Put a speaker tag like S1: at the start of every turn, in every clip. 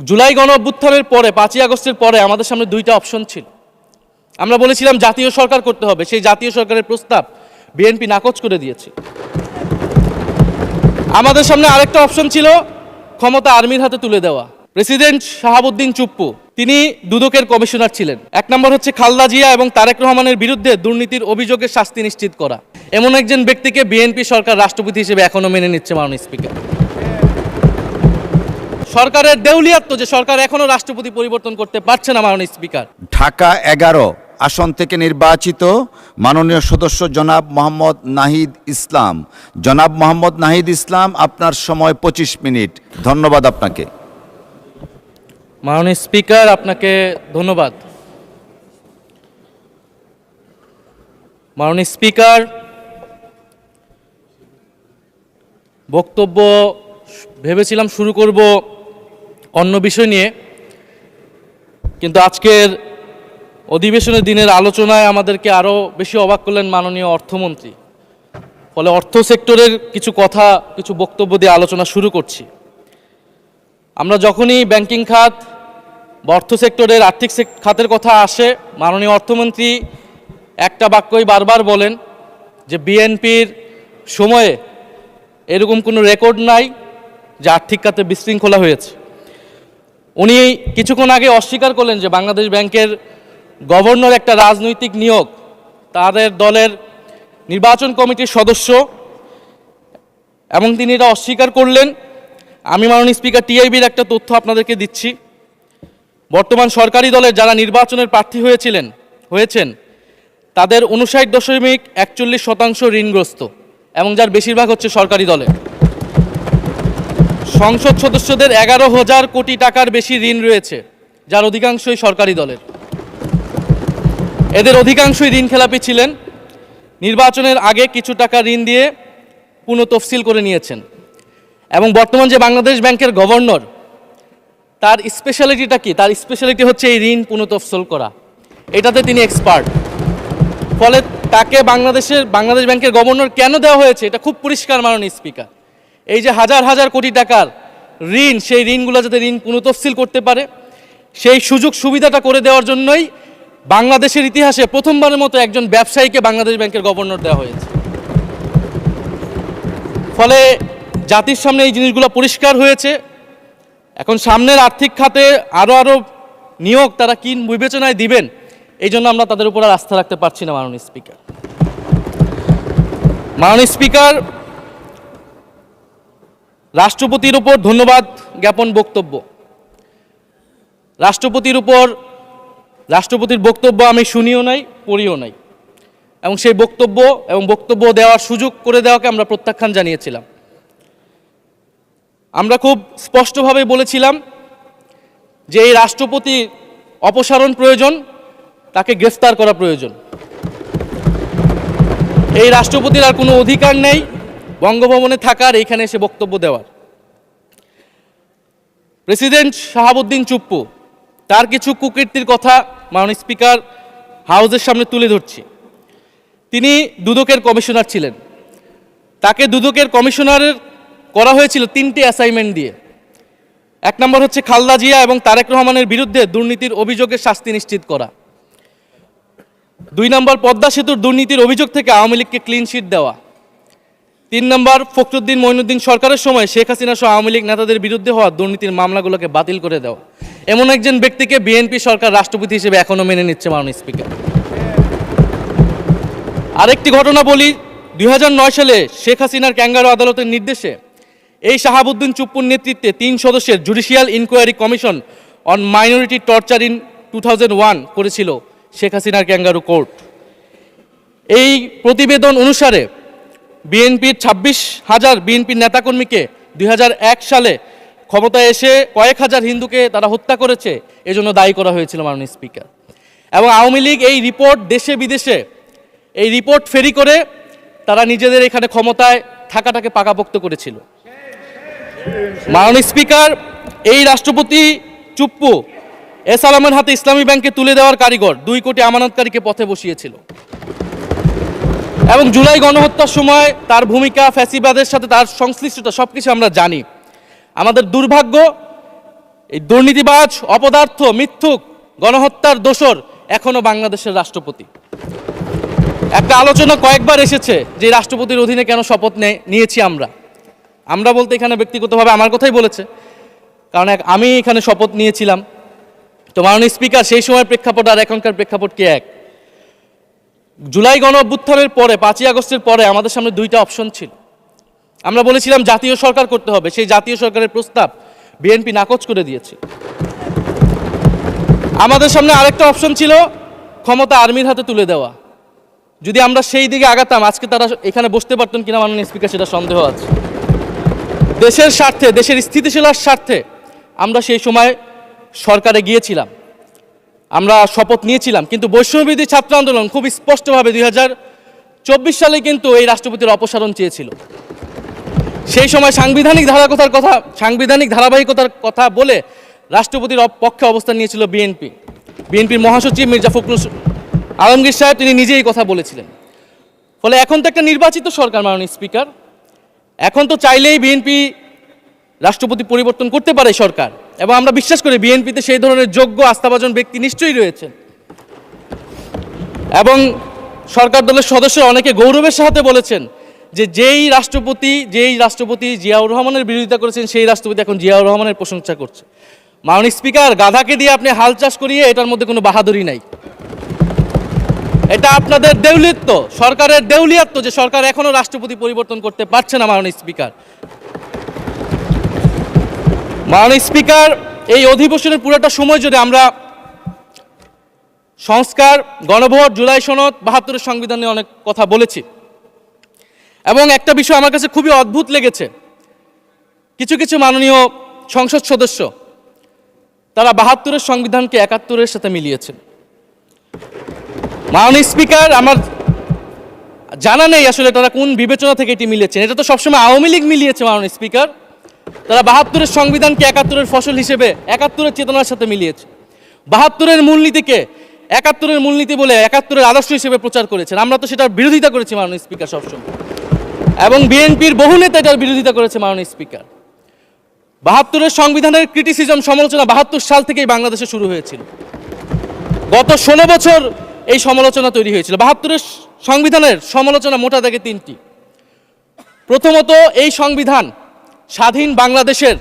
S1: জুলাই গণ অভ্যুত্থানের পরে 5ই আগস্টের পরে আমাদের সামনে দুইটা অপশন ছিল। আমরা বলেছিলাম জাতীয় সরকার করতে হবে, সেই জাতীয় সরকারের প্রস্তাব বিএনপি নাকচ করে দিয়েছে। আমাদের সামনে আরেকটা অপশন ছিল ক্ষমতা আর্মির হাতে তুলে দেওয়া। প্রেসিডেন্ট শাহাবুদ্দিন চুপ্পু তিনি দুদকের কমিশনার ছিলেন। 1 নম্বর হচ্ছে খালেদা জিয়া এবং তারেক রহমানের বিরুদ্ধে দুর্নীতির অভিযোগের শাস্তি নিশ্চিত করা। এমন একজন ব্যক্তিকে বিএনপি সরকার রাষ্ট্রপতি হিসেবে এখনো মেনে নিচ্ছে মাননীয় স্পিকার। সরকারের দেউলিয়াত্ব যে সরকার এখনো রাষ্ট্রপতি পরিবর্তন করতে পারছে না মাননীয় স্পিকার।
S2: ঢাকা 11 আসন থেকে নির্বাচিত মাননীয় সদস্য জনাব মোহাম্মদ নাহিদ ইসলাম। জনাব মোহাম্মদ নাহিদ ইসলাম, আপনার সময় 25 মিনিট। ধন্যবাদ আপনাকে।
S1: মাননীয় স্পিকার, আপনাকে ধন্যবাদ। মাননীয় স্পিকার, বক্তব্য ভেবেছিলাম শুরু করব অন্য বিষয় নিয়ে, কিন্তু আজকের অধিবেশনের দিনের আলোচনায় আমাদেরকে আরও বেশি অবাক করলেন মাননীয় অর্থমন্ত্রী। ফলে অর্থ সেক্টরের কিছু কথা, কিছু বক্তব্য দিয়ে আলোচনা শুরু করছি। আমরা যখনই ব্যাংকিং খাত বা অর্থ সেক্টরের আর্থিক খাতের কথা আসে, মাননীয় অর্থমন্ত্রী একটা বাক্যই বারবার বলেন যে বিএনপির সময়ে এরকম কোনো রেকর্ড নাই যে আর্থিক খাতে বিশৃঙ্খলা হয়েছে। উনি কিছুক্ষণ আগে অস্বীকার করলেন যে বাংলাদেশ ব্যাংকের গভর্নর একটা রাজনৈতিক নিয়োগ, তাদের দলের নির্বাচন কমিটির সদস্য, এবং তিনি এটা অস্বীকার করলেন। আমি মাননীয় স্পিকার টিআইবির একটা তথ্য আপনাদেরকে দিচ্ছি। বর্তমান সরকারি দলের যারা নির্বাচনের প্রার্থী হয়েছেন তাদের 59.41% ঋণগ্রস্ত, এবং যার বেশিরভাগ হচ্ছে সরকারি দলে। সংসদ সদস্যদের 11,000 কোটি টাকার বেশি ঋণ রয়েছে, যার অধিকাংশই সরকারি দলের। এদের অধিকাংশই ঋণ খেলাপি ছিলেন, নির্বাচনের আগে কিছু টাকা ঋণ দিয়ে পুনঃতফসিল করে নিয়েছেন। এবং বর্তমান যে বাংলাদেশ ব্যাংকের গভর্নর, তার স্পেশালিটিটা কি? তার স্পেশালিটি হচ্ছে এই ঋণ পুনঃতফসিল করা, এটাতে তিনি এক্সপার্ট। ফলে তাকে বাংলাদেশ ব্যাংকের গভর্নর কেন দেওয়া হয়েছে এটা খুব পরিষ্কার মাননীয় স্পিকার। এই যে হাজার হাজার কোটি টাকার ঋণ, সেই ঋণগুলো যাতে ঋণ পুনঃতফসিল করতে পারে সেই সুযোগ সুবিধাটা করে দেওয়ার জন্যই বাংলাদেশের ইতিহাসে প্রথমবারের মতো একজন ব্যবসায়ীকে বাংলাদেশ ব্যাংকের গভর্নর দেওয়া হয়েছে। ফলে জাতির সামনে এই জিনিসগুলো পরিষ্কার হয়েছে। এখন সামনের আর্থিক খাতে আরও নিয়োগ তারা কি বিবেচনায় দিবেন, এই জন্য আমরা তাদের উপর আর আস্থা রাখতে পারছি না মাননীয় স্পিকার। মাননীয় স্পিকার, রাষ্ট্রপতির উপর ধন্যবাদ জ্ঞাপন বক্তব্য। রাষ্ট্রপতির বক্তব্য আমি শুনিও নাই, পড়িও নাই, এবং সেই বক্তব্য দেওয়ার সুযোগ করে দেওয়াকে আমরা প্রত্যাখ্যান জানিয়েছিলাম। আমরা খুব স্পষ্টভাবে বলেছিলাম যে এই রাষ্ট্রপতি অপসারণ প্রয়োজন, তাকে গ্রেফতার করা প্রয়োজন। এই রাষ্ট্রপতির আর কোনো অধিকার নেই বঙ্গভবনে থাকার, এইখানে এসে বক্তব্য দেওয়ার। প্রেসিডেন্ট শাহাবুদ্দিন চুপ্পু, তার কিছু কুকীর্তির কথা মাননীয় স্পিকার হাউসের সামনে তুলে ধরছি। তিনি দুদকের কমিশনার ছিলেন। তাকে দুদকের কমিশনারের করা হয়েছিল 3টে অ্যাসাইনমেন্ট দিয়ে। 1 নম্বর হচ্ছে খালেদা জিয়া এবং তারেক রহমানের বিরুদ্ধে দুর্নীতির অভিযোগের শাস্তি নিশ্চিত করা। 2 নম্বর পদ্মা সেতুর দুর্নীতির অভিযোগ থেকে আওয়ামী লীগকে ক্লিন শিট দেওয়া। 3 নম্বর ফখরুদ্দিন মঈনুদ্দিন সরকারের সময় শেখ হাসিনা সহ আওয়ামী লীগ নেতাদের বিরুদ্ধে হওয়া দুর্নীতির মামলাগুলোকে বাতিল করে দেওয়া। এমন একজন ব্যক্তিকে বিএনপি সরকার রাষ্ট্রপতি হিসেবে এখনো মেনে নিচ্ছে মাননীয় স্পিকার। আরেকটি ঘটনা বলি, 2009 সালে শেখ হাসিনার ক্যাঙ্গারু আদালতের নির্দেশে এই শাহাবুদ্দিন চুপ্পুর নেতৃত্বে 3 সদস্যের judicial inquiry commission on minority torture in 2001 করেছিল শেখ হাসিনার ক্যাঙ্গারু কোর্ট। এই প্রতিবেদন অনুসারে বিএনপির 26,000 বিএনপির নেতাকর্মীকে 2001 সালে ক্ষমতায় এসে কয়েক হাজার হিন্দুকে তারা হত্যা করেছে, এজন্য দায়ী করা হয়েছিল মাননীয় স্পিকার। এবং আওয়ামী লীগ এই রিপোর্ট দেশে বিদেশে এই রিপোর্ট ফেরি করে তারা নিজেদের এখানে ক্ষমতায় থাকাটাকে পাকাপোক্ত করেছিল। মাননীয় স্পিকার, এই রাষ্ট্রপতি চুপ্পু এস আলমের হাতে ইসলামী ব্যাংকে তুলে দেওয়ার কারিগর, 2 কোটি আমানতকারীকে পথে বসিয়েছিল। এবং জুলাই গণহত্যার সময় তার ভূমিকা, ফ্যাসিবাদের সাথে তার সংশ্লিষ্টতা সবকিছু আমরা জানি। আমাদের দুর্ভাগ্য, এই দুর্নীতিবাজ, অপদার্থ, মিথ্যুক, গণহত্যার দোসর এখনো বাংলাদেশের রাষ্ট্রপতি। একটা আলোচনা কয়েকবার এসেছে যে রাষ্ট্রপতির অধীনে কেন শপথ নিয়েছি আমরা বলতে এখানে ব্যক্তিগতভাবে আমার কথাই বলেছে, কারণ আমি এখানে শপথ নিয়েছিলাম। তো মাননীয় স্পিকার, সেই সময়ের প্রেক্ষাপট আর এখনকার প্রেক্ষাপট কি এক? জুলাই গণ অভ্যুত্থানের পরে 5ই আগস্টের পরে আমাদের সামনে দুইটা অপশন ছিল। আমরা বলেছিলাম জাতীয় সরকার করতে হবে, সেই জাতীয় সরকারের প্রস্তাব বিএনপি নাকচ করে দিয়েছে। আমাদের সামনে আরেকটা অপশন ছিল ক্ষমতা আর্মির হাতে তুলে দেওয়া। যদি আমরা সেই দিকে আগাতাম আজকে তারা এখানে বসতে পারতেন কিনা মাননীয় স্পিকার সেটা সন্দেহ আছে। দেশের স্বার্থে, দেশের স্থিতিশীলার স্বার্থে আমরা সেই সময় সরকারে গিয়েছিলাম, আমরা শপথ নিয়েছিলাম। কিন্তু বৈষম্যবিরোধী ছাত্র আন্দোলন খুব স্পষ্টভাবে 2024 সালে কিন্তু এই রাষ্ট্রপতির অপসারণ চেয়েছিল। সেই সময় সাংবিধানিক ধারাবাহিকতার কথা বলে রাষ্ট্রপতির পক্ষে অবস্থান নিয়েছিল বিএনপির মহাসচিব মির্জা ফখরুল আলমগীর সাহেব, তিনি নিজেই কথা বলেছিলেন। ফলে এখন তো একটা নির্বাচিত সরকার মাননীয় স্পিকার, এখন তো চাইলেই বিএনপি রাষ্ট্রপতি পরিবর্তন করতে পারে সরকার, এবং আমরা বিশ্বাস করি বিএনপিতে সেই ধরনের যোগ্য আস্থাভাজন ব্যক্তি নিশ্চয়ই রয়েছেন। এবং সরকার দলের সদস্য অনেকে গৌরবের সাথে বলেছেন যে যেই রাষ্ট্রপতি জিয়াউর রহমানের বিরোধিতা করেছেন সেই রাষ্ট্রপতি এখন জিয়াউর রহমানের প্রশংসা করছে। মাননীয় স্পিকার, গাধাকে দিয়ে আপনি হাল চাষ করিয়ে এটার মধ্যে কোনো বাহাদুরি নাই। এটা আপনাদের দেউলিয়াত্ব, সরকারের দেউলিয়াত্ব যে সরকার এখনো রাষ্ট্রপতি পরিবর্তন করতে পারছে না। মাননীয় স্পিকার, এই অধিবেশনের পুরোটা সময় যদি আমরা সংস্কার, গণভোট, জুলাই সনদ, 72-এর সংবিধান নিয়ে অনেক কথা বলেছি, এবং একটা বিষয় আমার কাছে খুবই অদ্ভুত লেগেছে, কিছু মাননীয় সংসদ সদস্য তারা 72-এর সংবিধানকে 71-এর সাথে মিলিয়েছেন। মাননীয় স্পিকার, আমার জানা নেই আসলে তারা কোন বিবেচনা থেকে এটি মিলিয়েছেন। এটা তো সবসময় আওয়ামী লীগ মিলিয়েছে মাননীয় স্পিকার। তারা 72-এর সংবিধানকে 71-এর ফসল হিসেবে 71-এর চেতনার সাথে মিলিয়েছে। 72-এর মূলনীতিকে 71-এর মূলনীতি বলে 71-এর আদর্শ হিসেবে প্রচার করেছেন। আমরা তো সেটার বিরোধিতা করেছি মাননীয় স্পিকার সবসময়, এবং বিএনপির বহু নেতা এটার বিরোধিতা করেছে মাননীয় স্পিকার। 72-এর সংবিধানের ক্রিটিসিজম, সমালোচনা 72 সাল থেকেই বাংলাদেশে শুরু হয়েছিল। গত 16 বছর এই সমালোচনা তৈরি হয়েছিল। 72-এর সংবিধানের সমালোচনা মোটা দাগে 3টি। প্রথমত, এই সংবিধান স্বাধীন বাংলাদেশের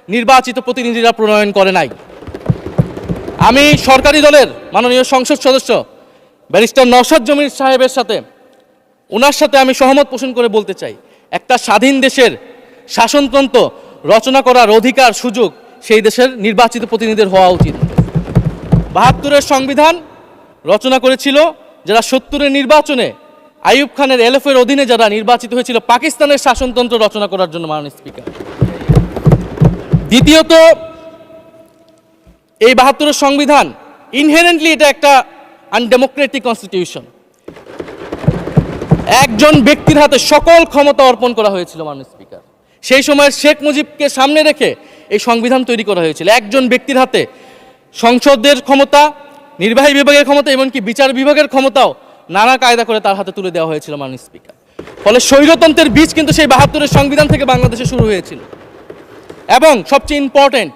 S1: নির্বাচিত প্রতিনিধিরা প্রণয়ন করে নাই। আমি সরকারি দলের মাননীয় সংসদ সদস্য ব্যারিস্টার নওশাদ জমির সাহেবের সাথে, ওনার সাথে আমি সহমত পোষণ করে বলতে চাই, একটা স্বাধীন দেশের শাসনতন্ত্র রচনা করার অধিকার, সুযোগ সেই দেশের নির্বাচিত প্রতিনিধিদের হওয়া উচিত। 72-এর সংবিধান রচনা করেছিল যারা 70-এর নির্বাচনে আইয়ুব খানের এলএফের অধীনে যারা নির্বাচিত হয়েছিল পাকিস্তানের শাসনতন্ত্র রচনা করার জন্য মাননীয় স্পিকার। দ্বিতীয়ত, এই 72-এর সংবিধান ইনহেরেন্টলি এটা একটা আনডেমোক্রেটিক কনস্টিটিউশন। একজন ব্যক্তির হাতে সকল ক্ষমতা অর্পণ করা হয়েছিল মাননীয় স্পিকার। সেই সময় শেখ মুজিবকে সামনে রেখে এই সংবিধান তৈরি করা হয়েছিল। একজন ব্যক্তির হাতে সংসদের ক্ষমতা, নির্বাহী বিভাগের ক্ষমতা, এমনকি বিচার বিভাগের ক্ষমতাও নানা কায়দা করে তার হাতে তুলে দেওয়া হয়েছিল মাননীয় স্পিকার। ফলে স্বৈরতন্ত্রের বীজ কিন্তু সেই 72-এর সংবিধান থেকে বাংলাদেশে শুরু হয়েছিল। এবং সবচেয়ে ইম্পর্টেন্ট,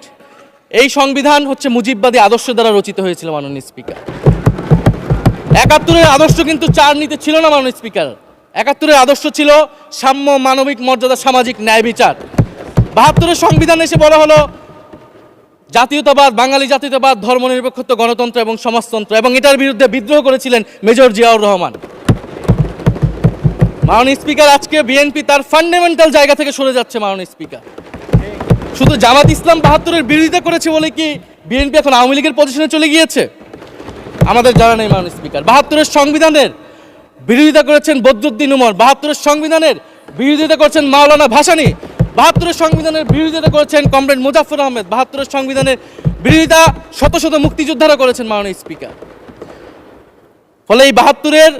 S1: এই সংবিধান হচ্ছে মুজিববাদী আদর্শ দ্বারা রচিত হয়েছিল মাননীয় স্পিকার। 71-এর আদর্শ কিন্তু 4 নীতি ছিল না মাননীয় স্পিকার। 71-এর আদর্শ ছিল সাম্য, মানবিক মর্যাদা, সামাজিক ন্যায় বিচার। 72-এর সংবিধান এসে বলা হলো জাতীয়তাবাদ, বাঙালি জাতীয়তাবাদ, ধর্মনিরপেক্ষত্ব, গণতন্ত্র এবং সমাজতন্ত্র, এবং এটার বিরুদ্ধে বিদ্রোহ করেছিলেন মেজর জিয়াউর রহমান। মাননীয় স্পিকার, আজকে বিএনপি তার ফান্ডামেন্টাল জায়গা থেকে সরে যাচ্ছে মাননীয় স্পিকার। শুধু জামাত ইসলাম 72-এর বিরোধিতা করেছে বলে কি বিএনপি এখন আওয়ামী লীগের পজিশনে চলে গিয়েছে? আমাদের জানা নেই মাননীয় স্পিকার। 72-এর সংবিধানের বিরোধিতা করেছেন বদরুদ্দিন উমর, 72-এর সংবিধানের বিরোধিতা করেছেন মাওলানা ভাসানী, 72-এর সংবিধানের বিরোধিতা করেছেন কমরেড মুজাফফর আহমেদ, 72-এর সংবিধানের বিরোধিতা শত শত মুক্তিযোদ্ধারা করেছেন মাননীয় স্পিকার। ফলে এই 72-এর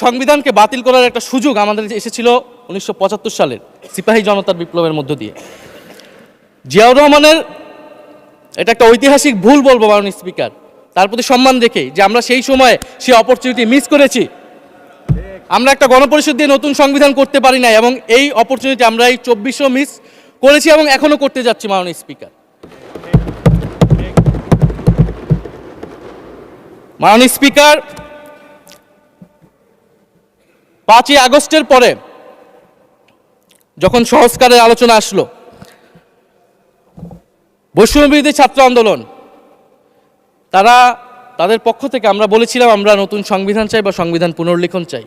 S1: সংবিধানকে বাতিল করার একটা সুযোগ আমাদের এসেছিল 1975 সালের সিপাহী জনতার বিপ্লবের মধ্য দিয়ে। জিয়াউর রহমানের এটা একটা ঐতিহাসিক ভুল বলবো মাননীয় স্পিকার, তার প্রতি সম্মান রেখে, যে আমরা সেই সময় সেই অপরচুনিটি মিস করেছি। আমরা একটা গণপরিষদ দিয়ে নতুন সংবিধান করতে পারি নাই, এবং এই অপরচুনিটি আমরা এই 2400 মিস করেছি এবং এখনো করতে যাচ্ছি মাননীয় স্পিকার। মাননীয় স্পিকার, 5ই আগস্টের পরে যখন সংস্কারের আলোচনা আসলো, বৈষম্যবিরোধী ছাত্র আন্দোলন তাদের পক্ষ থেকে আমরা বলেছিলাম আমরা নতুন সংবিধান চাই বা সংবিধান পুনর্লিখন চাই।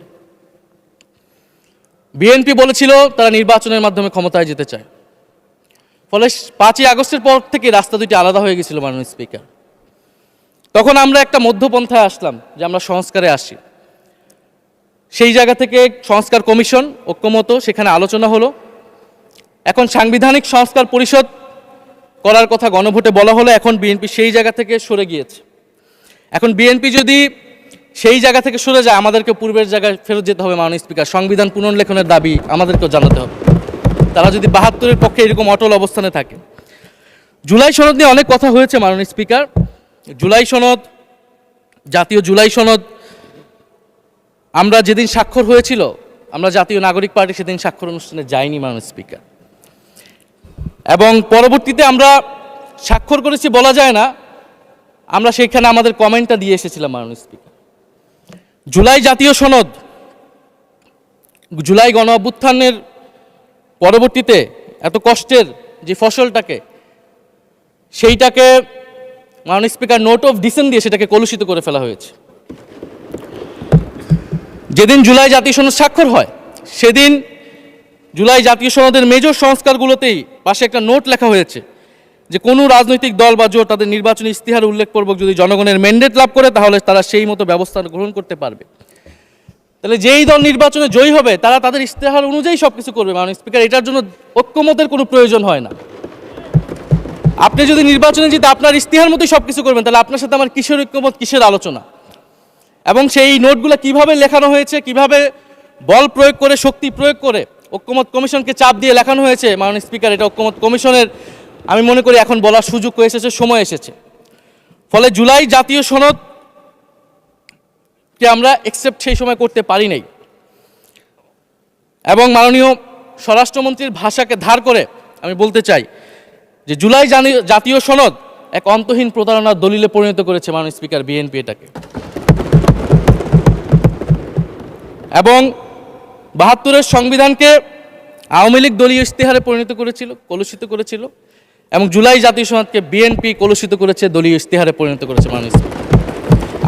S1: বিএনপি বলেছিল তারা নির্বাচনের মাধ্যমে ক্ষমতায় যেতে চায়। ফলে 5ই আগস্টের পর থেকে রাস্তা দুটি আলাদা হয়ে গেছিল মাননীয় স্পিকার। তখন আমরা একটা মধ্যপন্থায় আসলাম যে আমরা সংস্কারে আসি। সেই জায়গা থেকে সংস্কার কমিশন ঐক্যমত, সেখানে আলোচনা হলো। এখন সাংবিধানিক সংস্কার পরিষদ করার কথা গণভোটে বলা হলো, এখন বিএনপি সেই জায়গা থেকে সরে গিয়েছে। এখন বিএনপি যদি সেই জায়গা থেকে সরে যায়, আমাদেরকে পূর্বের জায়গায় ফেরত যেতে হবে মাননীয় স্পিকার। সংবিধান পুনর্লেখনের দাবি আমাদেরকেও জানাতে হবে। তারা যদি 72-এর পক্ষে এরকম অটল অবস্থানে থাকে। জুলাই সনদ নিয়ে অনেক কথা হয়েছে মাননীয় স্পিকার। জুলাই সনদ, জাতীয় জুলাই সনদ, আমরা যেদিন স্বাক্ষর হয়েছিল, আমরা জাতীয় নাগরিক পার্টি সেদিন স্বাক্ষর অনুষ্ঠানে যাইনি মাননীয় স্পিকার। এবং পরবর্তীতে আমরা স্বাক্ষর করেছি বলা যায় না, আমরা সেইখানে আমাদের কমেন্টটা দিয়ে এসেছিলাম মাননীয় স্পিকার। জুলাই জাতীয় সনদ, জুলাই গণ অভ্যুত্থানের পরবর্তীতে এত কষ্টের যে ফসলটাকে, সেইটাকে মাননীয় স্পিকার নোট অফ ডিসেন্ট দিয়ে সেটাকে কলুষিত করে ফেলা হয়েছে। যেদিন জুলাই জাতীয় সনদ স্বাক্ষর হয়, সেদিন জুলাই জাতীয় সনদের মেজর সংস্কারগুলোতেই পাশে একটা নোট লেখা হয়েছে যে কোনো রাজনৈতিক দল বা জোট তাদের নির্বাচনী ইস্তিহার উল্লেখপূর্বক যদি জনগণের ম্যান্ডেট লাভ করে, তাহলে তারা সেই মতো ব্যবস্থা গ্রহণ করতে পারবে। তাহলে যেই দল নির্বাচনে জয়ী হবে তারা তাদের ইস্তেহার অনুযায়ী সবকিছু করবে মাননীয় স্পিকার। এটার জন্য ঐক্যমতের কোনো প্রয়োজন হয় না। আপনি যদি নির্বাচনে জিতে আপনার ইস্তেহার মতোই সবকিছু করবেন, তাহলে আপনার সাথে আমার কিসের ঐক্যমত, কিসের আলোচনা? এবং সেই নোটগুলো কিভাবে লেখানো হয়েছে, কিভাবে বল প্রয়োগ করে, শক্তি প্রয়োগ করে ঐক্যমত কমিশনকে চাপ দিয়ে লেখানো হয়েছে মাননীয় স্পিকার, এটা ঐক্যমত কমিশনের আমি মনে করি এখন বলার সুযোগ হয়ে এসেছে, সময় এসেছে। ফলে জুলাই জাতীয় সনদ কে আমরা অ্যাকসেপ্ট সেই সময় করতে পারি নাই। এবং মাননীয় স্বরাষ্ট্রমন্ত্রীর ভাষাকে ধার করে আমি বলতে চাই যে জুলাই জাতীয় সনদ এক অন্তহীন প্রতারণার দলিলে পরিণত করেছে মাননীয় স্পিকার বিএনপি এটাকে। এবং 72-এর সংবিধানকে আওয়ামী লীগ দলীয় ইস্তেহারে পরিণত করেছিল, কলুষিত করেছিল। এবং জুলাই জাতীয় সনদকে বিএনপি কলুষিত করেছে, দলীয় ইস্তেহারে পরিণত করেছে মাননীয় স্পিকার।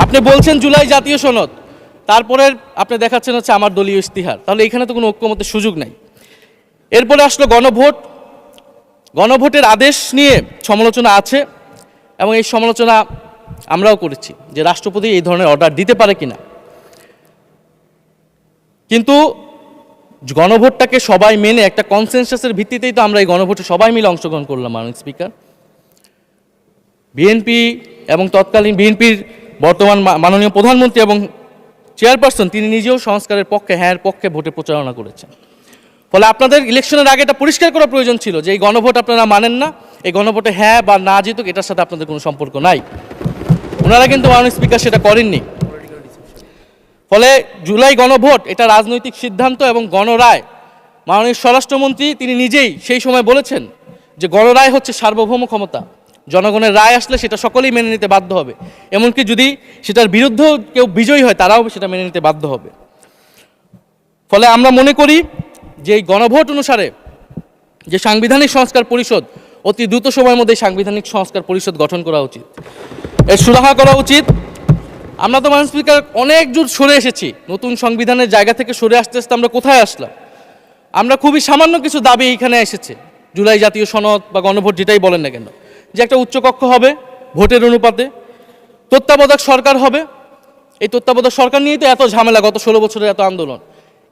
S1: আপনি বলছেন জুলাই জাতীয় সনদ, তারপরে আপনি দেখাচ্ছেন হচ্ছে আমার দলীয় ইস্তিহার, তাহলে এখানে তো কোনো ঐক্যমতের সুযোগ নাই। এরপরে আসলো গণভোট। গণভোটের আদেশ নিয়ে সমালোচনা আছে এবং এই সমালোচনা আমরাও করেছি যে রাষ্ট্রপতি এই ধরনের অর্ডার দিতে পারে কিনা। কিন্তু গণভোটটাকে সবাই মেনে একটা কনসেনসাসের ভিত্তিতেই তো আমরা এই গণভোটে সবাই মিলে অংশগ্রহণ করলাম মাননীয় স্পিকার। বিএনপি এবং তৎকালীন বিএনপির বর্তমান মাননীয় প্রধানমন্ত্রী এবং চেয়ারপারসন তিনি নিজেও সংস্কারের পক্ষে, হ্যাঁ পক্ষে ভোটে প্রচারণা করেছেন। ফলে আপনাদের ইলেকশনের আগে এটা পরিষ্কার করা প্রয়োজন ছিল যে এই গণভোট আপনারা মানেন না, এই গণভোটে হ্যাঁ বা না জিতুক এটার সাথে আপনাদের কোনো সম্পর্ক নাই। ওনারা কিন্তু মাননীয় স্পিকার সেটা করেননি। ফলে জুলাই গণভোট এটা রাজনৈতিক সিদ্ধান্ত এবং গণরায়। মাননীয় স্বরাষ্ট্রমন্ত্রী তিনি নিজেই সেই সময় বলেছেন যে গণরায় হচ্ছে সার্বভৌম ক্ষমতা, জনগণের রায় আসলে সেটা সকলেই মেনে নিতে বাধ্য হবে, এমনকি যদি সেটার বিরুদ্ধেও কেউ বিজয়ী হয় তারাও সেটা মেনে নিতে বাধ্য হবে। ফলে আমরা মনে করি যে এই গণভোট অনুসারে যে সাংবিধানিক সংস্কার পরিষদ অতি দ্রুত সময়ের মধ্যে সাংবিধানিক সংস্কার পরিষদ গঠন করা উচিত, এর সুরাহা করা উচিত। আমরা তো মাননীয় স্পিকার অনেক দূর সরে এসেছি, নতুন সংবিধানের জায়গা থেকে সরে আসতে আসতে আমরা কোথায় আসলাম? আমরা খুবই সামান্য কিছু দাবি এখানে এসেছে, জুলাই জাতীয় সনদ বা গণভোট যেটাই বলেন না কেন, যে একটা উচ্চকক্ষ হবে ভোটের অনুপাতে, তত্ত্বাবধায়ক সরকার হবে। এই তত্ত্বাবধায়ক সরকার নিয়েই তো এত ঝামেলা, গত 16 বছরের এত আন্দোলন।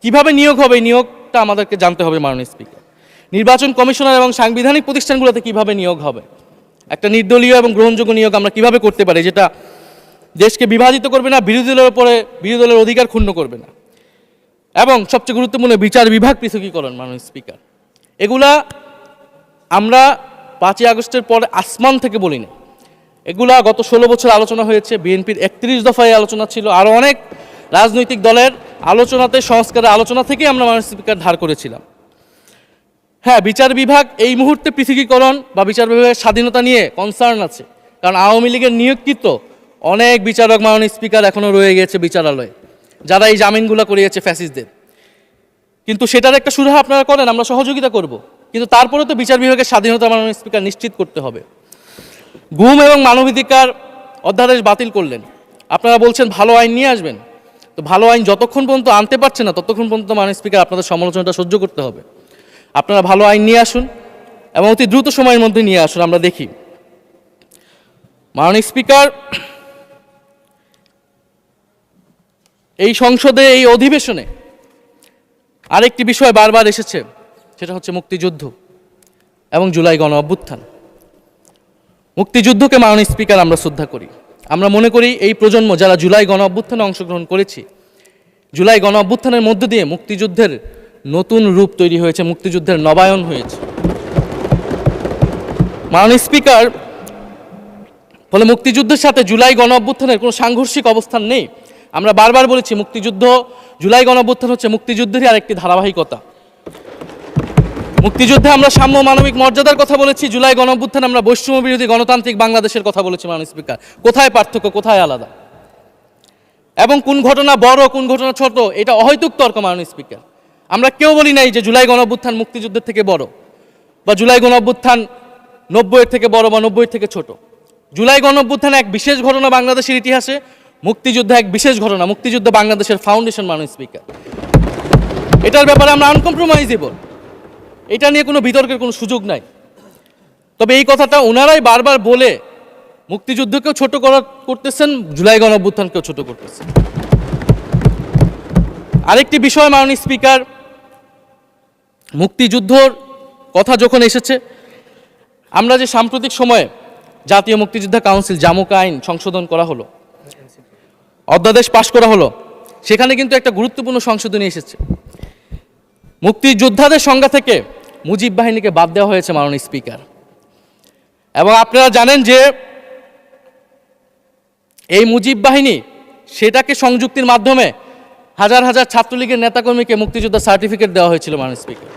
S1: কিভাবে নিয়োগ হবে এই নিয়োগটা আমাদেরকে জানতে হবে মাননীয় স্পিকার। নির্বাচন কমিশনার এবং সাংবিধানিক প্রতিষ্ঠানগুলোতে কিভাবে নিয়োগ হবে, একটা নির্দলীয় এবং গ্রহণযোগ্য নিয়োগ আমরা কিভাবে করতে পারি যেটা দেশকে বিভাজিত করবে না, বিরোধী দলের অধিকার ক্ষুণ্ণ করবে না। এবং সবচেয়ে গুরুত্বপূর্ণ বিচার বিভাগ পৃথকীকরণ মাননীয় স্পিকার। এগুলা আমরা 5ই আগস্টের পরে আসমান থেকে বলি না, এগুলা গত 16 বছর আলোচনা হয়েছে। বিএনপির 31 দফায় আলোচনা ছিল, আরও অনেক রাজনৈতিক দলের আলোচনাতে, সংস্কারের আলোচনা থেকেই আমরা মাননীয় স্পিকার ধার করেছিলাম। হ্যাঁ, বিচার বিভাগ এই মুহূর্তে পৃথকীকরণ বা বিচার বিভাগের স্বাধীনতা নিয়ে কনসার্ন আছে, কারণ আওয়ামী লীগের নিয়োগকৃত অনেক বিচারক মাননীয় স্পিকার এখনও রয়ে গেছে বিচারালয়ে, যারা এই জামিনগুলো করিয়েছে ফ্যাসিস্টদের। কিন্তু সেটার একটা সুরাহা আপনারা করেন, আমরা সহযোগিতা করব, কিন্তু তারপরে তো বিচার বিভাগের স্বাধীনতা মাননীয় স্পিকার নিশ্চিত করতে হবে। গুম এবং মানবাধিকার অধ্যাদেশ বাতিল করলেন, আপনারা বলছেন ভালো আইন নিয়ে আসবেন। তো ভালো আইন যতক্ষণ পর্যন্ত আনতে পারছে না ততক্ষণ পর্যন্ত মাননীয় স্পিকার আপনাদের সমালোচনাটা সহ্য করতে হবে। আপনারা ভালো আইন নিয়ে আসুন এবং অতি দ্রুত সময়ের মধ্যে নিয়ে আসুন, আমরা দেখি। মাননীয় স্পিকার, এই সংসদে এই অধিবেশনে আরেকটি বিষয় বারবার এসেছে, সেটা হচ্ছে মুক্তিযুদ্ধ এবং জুলাই গণ অভ্যুত্থান। মুক্তিযুদ্ধকে মাননীয় স্পিকার আমরা শ্রদ্ধা করি। আমরা মনে করি এই প্রজন্ম যারা জুলাই গণ অভ্যুত্থানে অংশগ্রহণ করেছি, জুলাই গণ অভ্যুত্থানের মধ্য দিয়ে মুক্তিযুদ্ধের নতুন রূপ তৈরি হয়েছে, মুক্তিযুদ্ধের নবায়ন হয়েছে। মাননীয় স্পিকার, ফলে মুক্তিযুদ্ধের সাথে জুলাই গণ অভ্যুত্থানের কোনো সাংঘর্ষিক অবস্থান নেই। আমরা বারবার বলেছি মুক্তিযুদ্ধ, জুলাই গণ অভ্যুত্থান হচ্ছে মুক্তিযুদ্ধেরই আরেকটি ধারাবাহিকতা। মুক্তিযুদ্ধে আমরা সাম্য মানবিক মর্যাদার কথা বলেছি, জুলাই গণ অভ্যুত্থানে আমরা বৈষম্য বিরোধী গণতান্ত্রিক বাংলাদেশের কথা বলেছি। মাননীয় স্পিকার, কোথায় পার্থক্য, কোথায় আলাদা, এবং কোন ঘটনা বড় কোন ঘটনা ছোট, এটা অহৈতুক তর্ক। মাননীয় স্পিকার, আমরা কেউ বলি নাই যে জুলাই গণ অভ্যুত্থান মুক্তিযুদ্ধের থেকে বড়, বা জুলাই গণ অভ্যুত্থান 90-এর থেকে বড় বা 90-এর থেকে ছোট। জুলাই গণ অভ্যুত্থান এক বিশেষ ঘটনা বাংলাদেশের ইতিহাসে, মুক্তিযুদ্ধ এক বিশেষ ঘটনা, মুক্তিযুদ্ধ বাংলাদেশের ফাউন্ডেশন। মাননীয় স্পিকার, এটার ব্যাপারে আমরা আনকম্প্রোমাইজেবল, এটা নিয়ে কোনো বিতর্কের কোনো সুযোগ নাই। তবে এই কথাটা ওনারাই বারবার বলে মুক্তিযুদ্ধকেও ছোট করতেছেন, জুলাই গণ অভ্যুত্থানকেও ছোট করতেছেন। আরেকটি বিষয় মাননীয় স্পিকার, মুক্তিযুদ্ধর কথা যখন এসেছে, আমরা যে সাম্প্রতিক সময়ে জাতীয় মুক্তিযোদ্ধা কাউন্সিল জামুকা আইন সংশোধন করা হলো, অধ্যাদেশ পাশ করা হলো, সেখানে কিন্তু একটা গুরুত্বপূর্ণ সংশোধনী এসেছে। মুক্তিযোদ্ধাদের সংজ্ঞা থেকে মুজিব বাহিনীকে বাদ দেওয়া হয়েছে মাননীয় স্পিকার। এবং আপনারা জানেন যে এই মুজিব বাহিনী, সেটাকে সংযুক্তির মাধ্যমে হাজার হাজার ছাত্রলীগের নেতাকর্মীকে মুক্তিযোদ্ধা সার্টিফিকেট দেওয়া হয়েছিল। মাননীয় স্পিকার,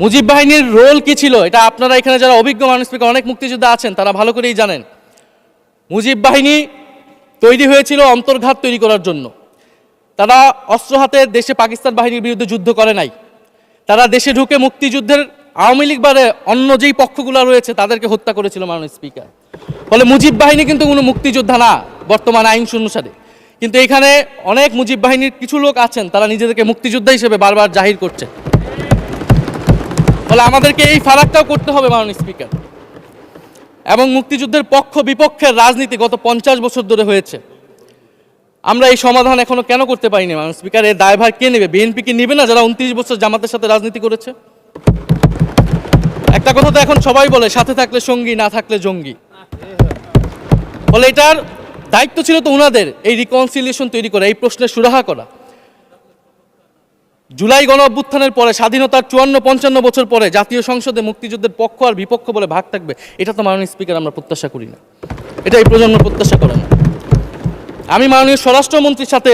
S1: মুজিব বাহিনীর রোল কি ছিল, এটা আপনারা এখানে যারা অভিজ্ঞ মাননীয় স্পিকার অনেক মুক্তিযোদ্ধা আছেন, তারা ভালো করেই জানেন। মুজিব বাহিনী তৈরি হয়েছিল অন্তর্ঘাত তৈরি করার জন্য। তারা অস্ত্র হাতে দেশে পাকিস্তান বাহিনীর বিরুদ্ধে যুদ্ধ করে নাই। তারা দেশে ঢুকে মুক্তিযুদ্ধের আওয়ামী লীগ বারে অন্য যেই পক্ষগুলো রয়েছে তাদেরকে হত্যা করেছিল। মাননীয় স্পিকার, ফলে মুজিব বাহিনী কিন্তু কোনো মুক্তিযোদ্ধা না বর্তমান আইন অনুসারে। কিন্তু এখানে অনেক মুজিব বাহিনীর কিছু লোক আছেন, তারা নিজেদেরকে মুক্তিযোদ্ধা হিসেবে বারবার জাহির করছে। ফলে আমাদেরকে এই ফারাকটাও করতে হবে মাননীয় স্পিকার। এবং মুক্তিযুদ্ধের পক্ষ বিপক্ষের রাজনীতি গত 50 বছর ধরে হয়েছে। আমরা এই সমাধান এখনো কেন করতে পারিনি মাননীয় স্পিকার? এর দায়ভার কে নেবে? বিএনপি কি নেবে না, যারা 29 বছর জামাতের সাথে রাজনীতি করেছে? একটা কথা তো এখন সবাই বলে, সাথে থাকলে সঙ্গী, না থাকলে জঙ্গি। ফলে এটার দায়িত্ব ছিল তো উনাদের, এই রিকনসিলিয়েশন তৈরি করা, এই প্রশ্নের সুরাহা করা। জুলাই গণ অভ্যুত্থানের পরে, স্বাধীনতার 54-55 বছর পরে জাতীয় সংসদে মুক্তিযুদ্ধের পক্ষ আর বিপক্ষ বলে ভাগ থাকবে, এটা তো মাননীয় স্পিকার আমরা প্রত্যাশা করি না, এটা এই প্রজন্ম প্রত্যাশা করে না। আমি মাননীয় স্বরাষ্ট্রমন্ত্রীর সাথে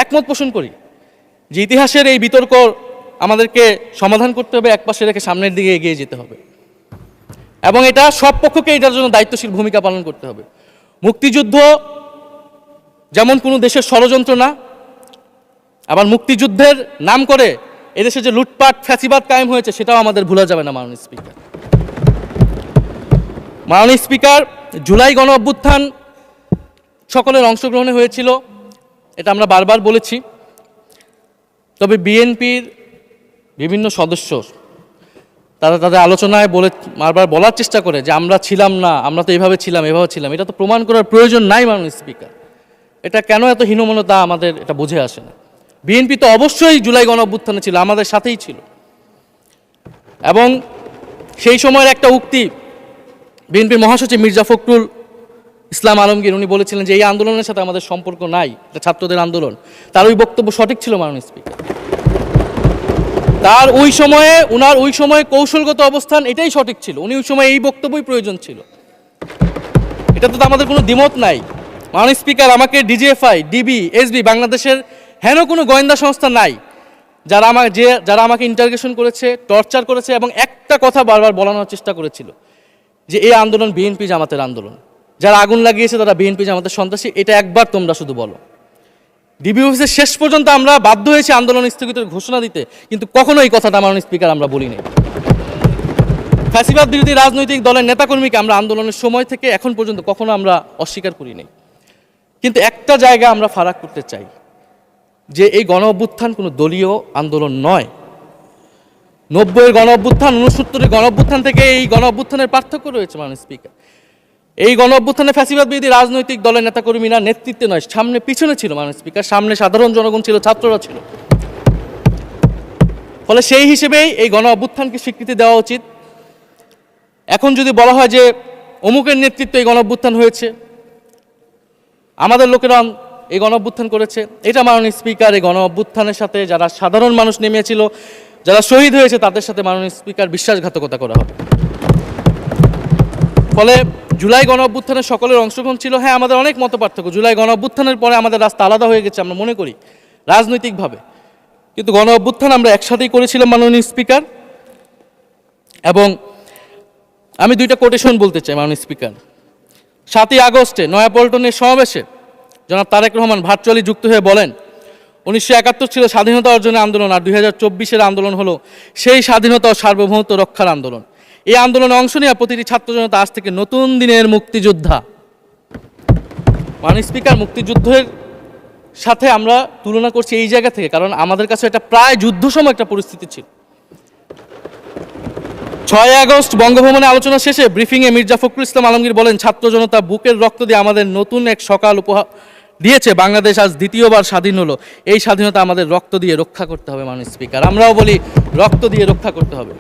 S1: একমত পোষণ করি যে ইতিহাসের এই বিতর্ক আমাদেরকে সমাধান করতে হবে, একপাশে রেখে সামনের দিকে এগিয়ে যেতে হবে, এবং এটা সব পক্ষকে এটার জন্য দায়িত্বশীল ভূমিকা পালন করতে হবে। মুক্তিযুদ্ধ যেমন কোনো দেশের ষড়যন্ত্র না, আবার মুক্তিযুদ্ধের নাম করে এদেশে যে লুটপাট ফ্যাসিবাদ কায়েম হয়েছে সেটাও আমাদের ভুলা যাবে না। মাননীয় স্পিকার, মাননীয় স্পিকার, জুলাই গণ অভ্যুত্থান সকলের অংশগ্রহণে হয়েছিল, এটা আমরা বারবার বলেছি। তবে বিএনপির বিভিন্ন সদস্য তারা তাদের আলোচনায় বারবার বলার চেষ্টা করে যে আমরা ছিলাম না, আমরা তো এভাবে ছিলাম, এভাবে ছিলাম। এটা তো প্রমাণ করার প্রয়োজন নাই মাননীয় স্পিকার। এটা কেন এত হীনমন্যতা আমাদের এটা বুঝে আসে না। বিএনপি তো অবশ্যই জুলাই গণ অভ্যুত্থানে ছিল, আমাদের সাথেই ছিল। এবং সেই সময়ের একটা উক্তি বিএনপির মহাসচিব মির্জা ফখরুল ইসলাম আলমগীর, উনি বলেছিলেন যে এই আন্দোলনের সাথে আমাদের সম্পর্ক নাই, এটা ছাত্রদের আন্দোলন। তার ওই বক্তব্য সঠিক ছিল মাননীয় স্পিকার। তার ওই সময়ে কৌশলগত অবস্থান এটাই সঠিক ছিল, উনি ওই সময় এই বক্তব্যই প্রয়োজন ছিল। এটা তো আমাদের কোনো দ্বিমত নাই। মাননীয় স্পিকার, আমাকে ডিজিএফআই, ডিবি, এসবি, বাংলাদেশের হেন কোনো গোয়েন্দা সংস্থা নাই যারা আমাকে ইন্টারগেশন করেছে, টর্চার করেছে এবং একটা কথা বারবার বলানোর চেষ্টা করেছিল যে এই আন্দোলন বিএনপি জামাতের আন্দোলন। যারা আগুন লাগিয়েছে তারা বিএনপি জামাতের সন্ত্রাসী, এটা একবার তোমরা শুধু বলো। ডিবি অফিসের শেষ পর্যন্ত আমরা বাধ্য হয়েছি আন্দোলন স্থগিতের ঘোষণা দিতে, কিন্তু কখনো এই কথাটা মাননীয় স্পিকার আমরা বলিনি। ফ্যাসিবাদ বিরোধী রাজনৈতিক দলের নেতাকর্মীকে আমরা আন্দোলনের সময় থেকে এখন পর্যন্ত কখনো আমরা অস্বীকার করিনি। কিন্তু একটা জায়গা আমরা ফারাক করতে চাই, যে এই গণ অভ্যুত্থান কোনো দলীয় আন্দোলন নয়। 90-এর গণ অভ্যুত্থান, 69-এর গণ অভ্যুত্থান থেকে এই গণ অভ্যুত্থানের পার্থক্য রয়েছে মাননীয় স্পিকার। এই গণ অভ্যুত্থানে ফ্যাসিবাদ বিরোধী রাজনৈতিক দলের নেতাকর্মীরা নেতৃত্বে নয়, সামনে পিছনে ছিল মাননীয় স্পিকার, সামনে সাধারণ জনগণ ছিল, ছাত্ররা ছিল। ফলে সেই হিসেবেই এই গণ অভ্যুত্থানকে স্বীকৃতি দেওয়া উচিত। এখন যদি বলা হয় যে অমুকের নেতৃত্বে এই গণ অভ্যুত্থান হয়েছে, আমাদের লোকেরা এই গণ অভ্যুত্থান করেছে, এটা মাননীয় স্পিকার এই গণ অভ্যুত্থানের সাথে যারা সাধারণ মানুষ নেমেছিল, যারা শহীদ হয়েছে, তাদের সাথে মাননীয় স্পিকার বিশ্বাসঘাতকতা করা হবে। ফলে জুলাই গণ অভ্যুত্থানে সকলের অংশগ্রহণ ছিল। হ্যাঁ, আমাদের অনেক মতপার্থক্য, জুলাই গণ অভ্যুত্থানের পরে আমাদের রাস্তা আলাদা হয়ে গেছে আমরা মনে করি রাজনৈতিকভাবে, কিন্তু গণ অভ্যুত্থান আমরা একসাথেই করেছিলাম মাননীয় স্পিকার। এবং আমি দুইটা কোটেশন বলতে চাই মাননীয় স্পিকার। 7ই আগস্টে নয়াপল্টনের সমাবেশে জনাব তারেক রহমান ভার্চুয়ালি যুক্ত হয়ে বলেন, 1971 ছিল স্বাধীনতা অর্জনের আন্দোলন, আর 2024-এর আন্দোলন হলো সেই স্বাধীনতা ও সার্বভৌমত্ব রক্ষার আন্দোলন। এই আন্দোলনে অংশ নেওয়া প্রতিটি ছাত্র জনতা আজ থেকে নতুন দিনের মুক্তিযোদ্ধা। মাননীয় স্পিকার, মুক্তিযুদ্ধের সাথে আমরা তুলনা করছি এই জায়গা থেকে, কারণ আমাদের কাছে এটা প্রায় যুদ্ধ সময় একটা পরিস্থিতি ছিল। 6 আগস্ট বঙ্গভবনে আলোচনা শেষে ব্রিফিংয়ে মির্জা ফখরুল ইসলাম আলমগীর বলেন, ছাত্র জনতা বুকের রক্ত দিয়ে আমাদের নতুন এক সকাল উপহার দিয়েছে, বাংলাদেশ আজ দ্বিতীয়বার স্বাধীন হলো, এই স্বাধীনতা আমাদের রক্ত দিয়ে রক্ষা করতে হবে মাননীয় স্পিকার। আমরাও বলি রক্ত দিয়ে রক্ষা করতে হবে।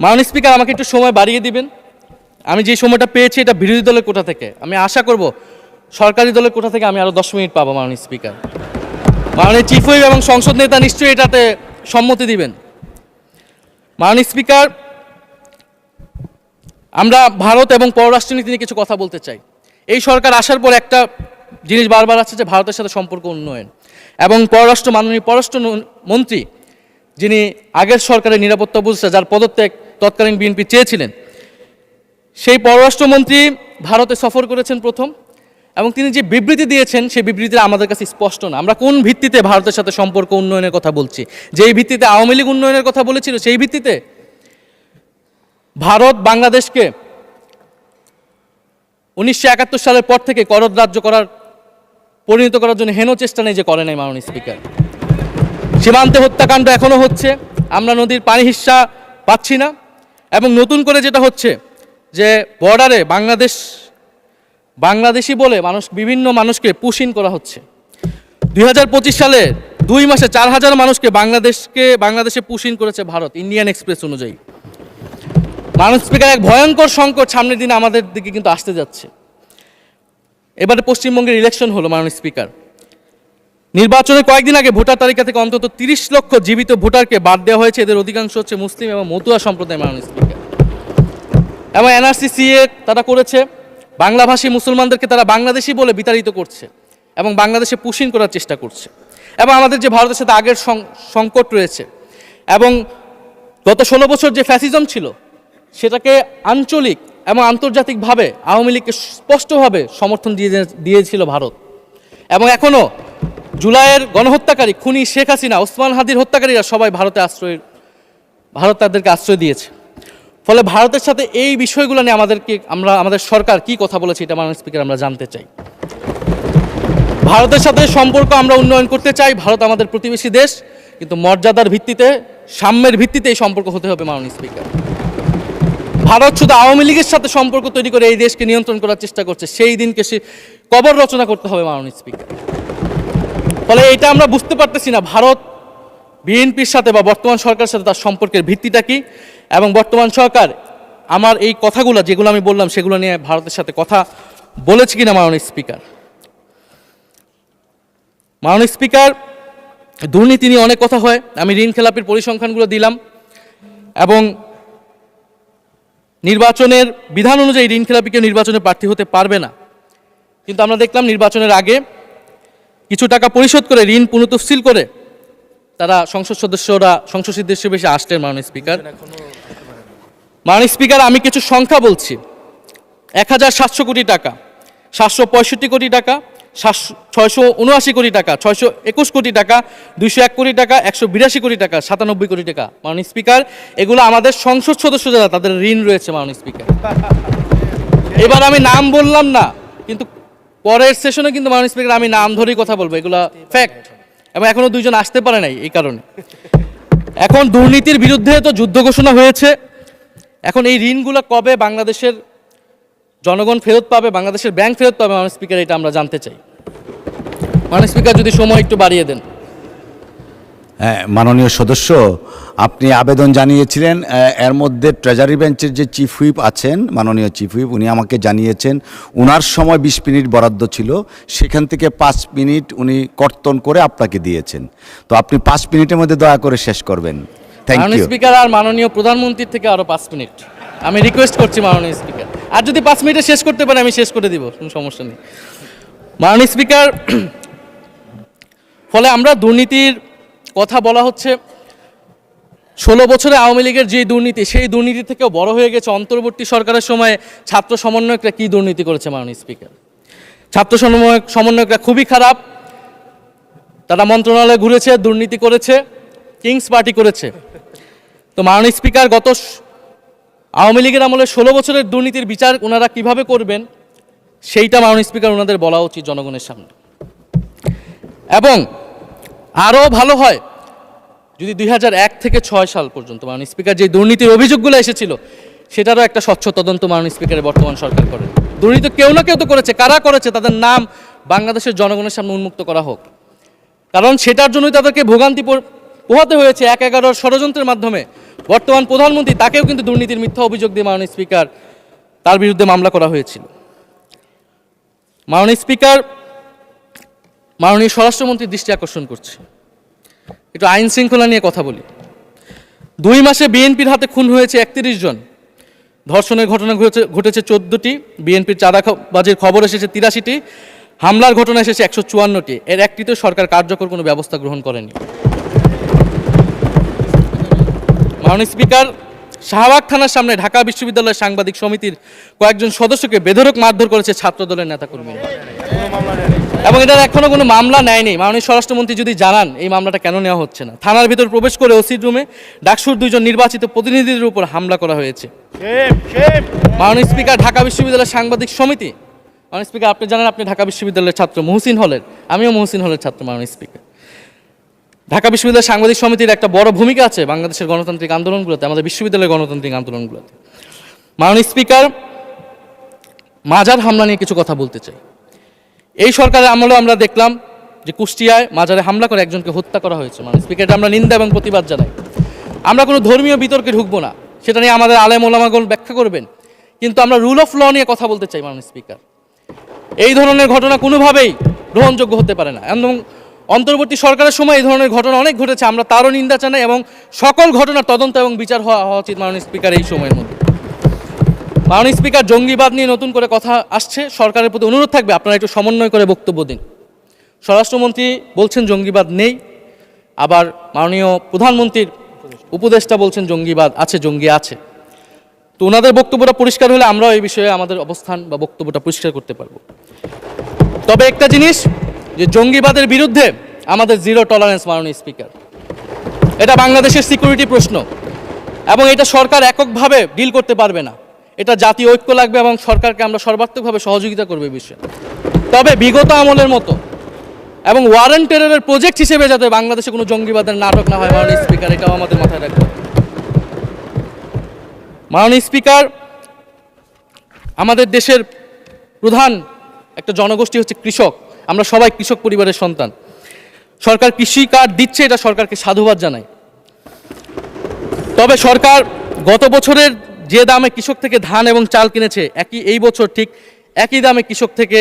S1: মাননীয় স্পিকার, আমাকে একটু সময় বাড়িয়ে দিবেন। আমি যে সময়টা পেয়েছি এটা বিরোধী দলের কোটা থেকে, আমি আশা করব সরকারি দলের কোটা থেকে আমি আরও 10 মিনিট পাবো মাননীয় স্পিকার। মাননীয় চিফ হুইপ এবং সংসদ নেতা নিশ্চয়ই এটাতে সম্মতি দিবেন। মাননীয় স্পিকার, আমরা ভারত এবং পররাষ্ট্রনীতি নিয়ে কিছু কথা বলতে চাই। এই সরকার আসার পর একটা জিনিস বারবার আছে যে ভারতের সাথে সম্পর্ক উন্নয়ন, এবং মাননীয় পররাষ্ট্র মন্ত্রী যিনি আগের সরকারের নিরাপত্তা উপদেষ্টা, যার পদত্যাগ তৎকালীন বিএনপি চেয়েছিলেন, সেই পররাষ্ট্রমন্ত্রী ভারতে সফর করেছেন প্রথম, এবং তিনি যে বিবৃতি দিয়েছেন সেই বিবৃতিটা আমাদের কাছে স্পষ্ট না। আমরা কোন ভিত্তিতে ভারতের সাথে সম্পর্ক উন্নয়নের কথা বলছি? যেই ভিত্তিতে আওয়ামী লীগ উন্নয়নের কথা বলেছিল সেই ভিত্তিতে? ভারত বাংলাদেশকে 1971 সালের পর থেকে করদ রাজ্য পরিণত করার জন্য হেন চেষ্টা নেই যে করে নাই মাননীয় স্পিকার। সীমান্তে হত্যাকাণ্ড এখনো হচ্ছে, আমরা নদীর পানি হিস্সা পাচ্ছি না, এবং নতুন করে যেটা হচ্ছে যে বর্ডারে বাংলাদেশি বলে বিভিন্ন মানুষকে পুশ ইন করা হচ্ছে। 2025 সালে 2 মাসে 4000 মানুষকে বাংলাদেশে পুশ ইন করেছে ভারত, ইন্ডিয়ান এক্সপ্রেস অনুযায়ী। মাননীয় স্পিকার, এক ভয়ঙ্কর সংকট সামনের দিনে আমাদের দিকে কিন্তু আসতে যাচ্ছে। এবারে পশ্চিমবঙ্গের ইলেকশন হলো মাননীয় স্পিকার, নির্বাচনের কয়েকদিন আগে ভোটার তালিকা থেকে অন্তত 30 লক্ষ জীবিত ভোটারকে বাদ দেওয়া হয়েছে। এদের অধিকাংশ হচ্ছে মুসলিম এবং মতুয়া সম্প্রদায় মাননীয় স্পিকার। এবং এনআরসি সিএ তারা করেছে, বাংলাভাষী মুসলমানদেরকে তারা বাংলাদেশি বলে বিতাড়িত করছে এবং বাংলাদেশে পুশ ইন করার চেষ্টা করছে। এবং আমাদের যে ভারতের সাথে আগের সংকট রয়েছে, এবং গত 16 বছর যে ফ্যাসিজম ছিল সেটাকে আঞ্চলিক এবং আন্তর্জাতিকভাবে আওয়ামী লীগকে স্পষ্টভাবে সমর্থন দিয়েছিল ভারত। এবং এখনও জুলাইয়ের গণহত্যাকারী খুনি শেখ হাসিনা, ওসমান হাদির হত্যাকারীরা সবাই ভারত তাদেরকে আশ্রয় দিয়েছে। ফলে ভারতের সাথে এই বিষয়গুলো নিয়ে আমাদের সরকার কি কথা বলেছে এটা মাননীয় স্পিকার আমরা জানতে চাই। ভারতের সাথে সম্পর্ক আমরা উন্নয়ন করতে চাই, ভারত আমাদের প্রতিবেশী দেশ, কিন্তু মর্যাদার ভিত্তিতে, সাম্যের ভিত্তিতে এই সম্পর্ক হতে হবে মাননীয় স্পিকার। ভারত শুধু আওয়ামী লীগের সাথে সম্পর্ক তৈরি করে এই দেশকে নিয়ন্ত্রণ করার চেষ্টা করছে, সেই দিনকে সে কবর রচনা করতে হবে মাননীয় স্পিকার। ফলে এটা আমরা বুঝতে পারতেছি না ভারত বিএনপির সাথে বা বর্তমান সরকারের সাথে তার সম্পর্কের ভিত্তিটা কি, এবং বর্তমান সরকার আমার এই কথাগুলো যেগুলো আমি বললাম সেগুলো নিয়ে ভারতের সাথে কথা বলেছে কিনা মাননীয় স্পিকার। মাননীয় স্পিকার, দুর্নীতি নিয়ে অনেক কথা হয়, আমি ঋণ খেলাপির পরিসংখ্যানগুলো দিলাম, এবং নির্বাচনের বিধান অনুযায়ী ঋণ খেলাপিকে নির্বাচনে প্রার্থী হতে পারবে না, কিন্তু আমরা দেখলাম নির্বাচনের আগে কিছু টাকা পরিশোধ করে ঋণ পুনঃতফসিল করে তারা সংসদ সদস্য হিসেবে আসলেন মাননীয় স্পিকার। মাননীয় স্পিকার, আমি কিছু সংখ্যা বলছি। 1700 কোটি টাকা, 765 কোটি টাকা, 679 কোটি টাকা, 621 কোটি টাকা, 201 কোটি টাকা, 182 কোটি টাকা, 97 কোটি টাকা। মাননীয় স্পিকার, এগুলো আমাদের সংসদ সদস্য যারা তাদের ঋণ রয়েছে মাননীয় স্পিকার। এবার আমি নাম বললাম না, কিন্তু পরের সেশনে কিন্তু মাননীয় স্পিকার আমি নাম ধরেই কথা বলবো, এগুলো ফ্যাক্ট। এবং এখনো দুইজন আসতে পারে নাই এই কারণে। এখন দুর্নীতির বিরুদ্ধে তো যুদ্ধ ঘোষণা হয়েছে, এখন এই ঋণগুলো কবে বাংলাদেশের জনগণ ফেরত পাবে, বাংলাদেশের ব্যাংক ফেরত পাবে মাননীয় স্পিকার, এটা আমরা জানতে চাই। মাননীয় স্পিকার যদি সময় একটু বাড়িয়ে দেন।
S2: হ্যাঁ, মাননীয় সদস্য, আপনি আবেদন জানিয়েছিলেন, এর মধ্যে ট্রেজারি বেঞ্চের যে চিফ হুইপ আছেন, মাননীয় চিফ হুইপ, উনি আমাকে জানিয়েছেন উনার সময় 20 মিনিট বরাদ্দ ছিল, সেখান থেকে 5 মিনিট উনি কর্তন করে আপনাকে দিয়েছেন। তো আপনি 5 মিনিটের মধ্যে দয়া করে শেষ করবেন। থ্যাংক
S1: মাননীয়
S2: ইউ।
S1: স্পিকার, আর মাননীয় প্রধানমন্ত্রীর থেকে আরো 5 মিনিট আমি রিকোয়েস্ট করছি মাননীয় স্পিকার। আর যদি 5 মিনিটে শেষ করতে পারে আমি শেষ করে দিব, কোনো সমস্যা নেই। মাননীয় স্পিকার, ফলে আমরা দুর্নীতির কথা বলা হচ্ছে, 16 বছরে আওয়ামী লীগের যে দুর্নীতি, সেই দুর্নীতি থেকেও বড় হয়ে গেছে অন্তর্বর্তী সরকারের সময় ছাত্র সমন্বয়করা কি দুর্নীতি করেছে মাননীয় স্পিকার। ছাত্র সমন্বয়করা খুবই খারাপ, তারা মন্ত্রণালয়ে ঘুরেছে, দুর্নীতি করেছে, কিংস পার্টি করেছে। তো মাননীয় স্পিকার, গত আওয়ামী লীগের আমলে 16 বছরের দুর্নীতির বিচার ওনারা কিভাবে করবেন সেইটা মাননীয় স্পিকার ওনাদের বলা উচিত জনগণের সামনে। এবং আরও ভালো হয় যদি 2001 থেকে 6 সাল পর্যন্ত মাননীয় স্পিকার যে দুর্নীতির অভিযোগগুলো এসেছিল সেটারও একটা স্বচ্ছ তদন্ত মাননীয় স্পিকারের বর্তমান সরকার করে। দুর্নীতি কেউ না কেউ তো করেছে, কারা করেছে তাদের নাম বাংলাদেশের জনগণের সামনে উন্মুক্ত করা হোক, কারণ সেটার জন্যই তাদেরকে ভোগান্তি পোহাতে হয়েছে 1/11 ষড়যন্ত্রের মাধ্যমে। বর্তমান প্রধানমন্ত্রী, তাকেও কিন্তু দুর্নীতির মিথ্যা অভিযোগ দিয়ে মাননীয় স্পিকার তার বিরুদ্ধে মামলা করা হয়েছিল। মাননীয় স্পিকার, মাননীয় স্বরাষ্ট্রমন্ত্রীর দৃষ্টি আকর্ষণ করছে, একটু আইন শৃঙ্খলা নিয়ে কথা বলি। 2 মাসে বিএনপির হাতে খুন হয়েছে 31 জন, ধর্ষণের ঘটনা ঘটেছে 14টি, বিএনপির চাঁদাবাজির খবর এসেছে 83টি, হামলার ঘটনা এসেছে 154টি। এর একটিতেও সরকার কার্যকর কোনো ব্যবস্থা গ্রহণ করেনি। মাননীয় স্পিকার, শাহবাগ থানার সামনে ঢাকা বিশ্ববিদ্যালয়ের সাংবাদিক সমিতির কয়েকজন সদস্যকে বেধড়ক মারধর করেছে ছাত্রদলের নেতাকর্মীরা, এবং এটার এখনো কোনো মামলা নেয়নি। মাননীয় স্বরাষ্ট্রমন্ত্রী যদি জানান এই মামলাটা কেন নেওয়া হচ্ছে না। থানার ভিতর প্রবেশ করে ওসির রুমে ডাকসুর 2 জন নির্বাচিত প্রতিনিধিদের উপর হামলা করা হয়েছে। মাননীয় স্পিকার, ঢাকা বিশ্ববিদ্যালয়ের সাংবাদিক সমিতি, মাননীয় স্পিকার আপনি জানেন আপনি ঢাকা বিশ্ববিদ্যালয়ের ছাত্র, মহসিন হলের, আমিও মহসিন হলের ছাত্র। মাননীয় স্পিকার, ঢাকা বিশ্ববিদ্যালয়ের সাংবাদিক সমিতির একটা বড় ভূমিকা আছে বাংলাদেশের গণতান্ত্রিক আন্দোলনগুলোতে, আমাদের বিশ্ববিদ্যালয়ের গণতান্ত্রিক আন্দোলনগুলোতে। মাননীয় স্পিকার, মাজার হামলা নিয়ে কিছু কথা বলতে চাই। এই সরকারের আমলেও আমরা দেখলাম যে কুষ্টিয়ায় মাজারে হামলা করে একজনকে হত্যা করা হয়েছে। মাননীয় স্পিকার, আমরা নিন্দা এবং প্রতিবাদ জানাই। আমরা কোনো ধর্মীয় বিতর্কে ঢুকবো না, সেটা নিয়ে আমাদের আলেম ওলামাগণ ব্যাখ্যা করবেন, কিন্তু আমরা রুল অফ ল নিয়ে কথা বলতে চাই। মাননীয় স্পিকার, এই ধরনের ঘটনা কোনোভাবেই গ্রহণযোগ্য হতে পারে না, এবং অন্তর্বর্তী সরকারের সময় এই ধরনের ঘটনা অনেক ঘটেছে, আমরা তারও নিন্দা জানাই, এবং সকল ঘটনার তদন্ত এবং বিচার হওয়া উচিত মাননীয় স্পিকার এই সময়ের মধ্যে। মাননীয় স্পিকার, জঙ্গিবাদ নিয়ে নতুন করে কথা আসছে, সরকারের প্রতি অনুরোধ থাকবে আপনারা একটু সমন্বয় করে বক্তব্য দিন। স্বরাষ্ট্রমন্ত্রী বলছেন জঙ্গিবাদ নেই, আবার মাননীয় প্রধানমন্ত্রীর উপদেষ্টা বলছেন জঙ্গিবাদ আছে, জঙ্গি আছে। তো ওনাদের বক্তব্যটা পরিষ্কার হলে আমরাও এই বিষয়ে আমাদের অবস্থান বা বক্তব্যটা পরিষ্কার করতে পারবো। তবে একটা জিনিস, যে জঙ্গিবাদের বিরুদ্ধে আমাদের জিরো টলারেন্স মাননীয় স্পিকার, এটা বাংলাদেশের সিকিউরিটি প্রশ্ন, এবং এটা সরকার এককভাবে ডিল করতে পারবে না, এটা জাতীয় ঐক্য লাগবে, এবং সরকারকে আমরা সর্বাত্মকভাবে সহযোগিতা করবে এই বিষয়ে। তবে বিগত আমলের মতো এবং ওয়ারেন্ট টেররের প্রজেক্ট হিসেবে যাতে বাংলাদেশে কোনো জঙ্গিবাদের নাটক না হয় মাননীয় স্পিকার, এটাও আমাদের মাথায় রাখবে। মাননীয় স্পিকার, আমাদের দেশের প্রধান একটা জনগোষ্ঠী হচ্ছে কৃষক, আমরা সবাই কৃষক পরিবারের সন্তান। সরকার কৃষি কার্ড দিচ্ছে, এটা সরকারকে সাধুবাদ জানাই। তবে সরকার গত বছরের যে দামে কৃষক থেকে ধান এবং চাল কিনেছে, এই বছর ঠিক একই দামে কৃষক থেকে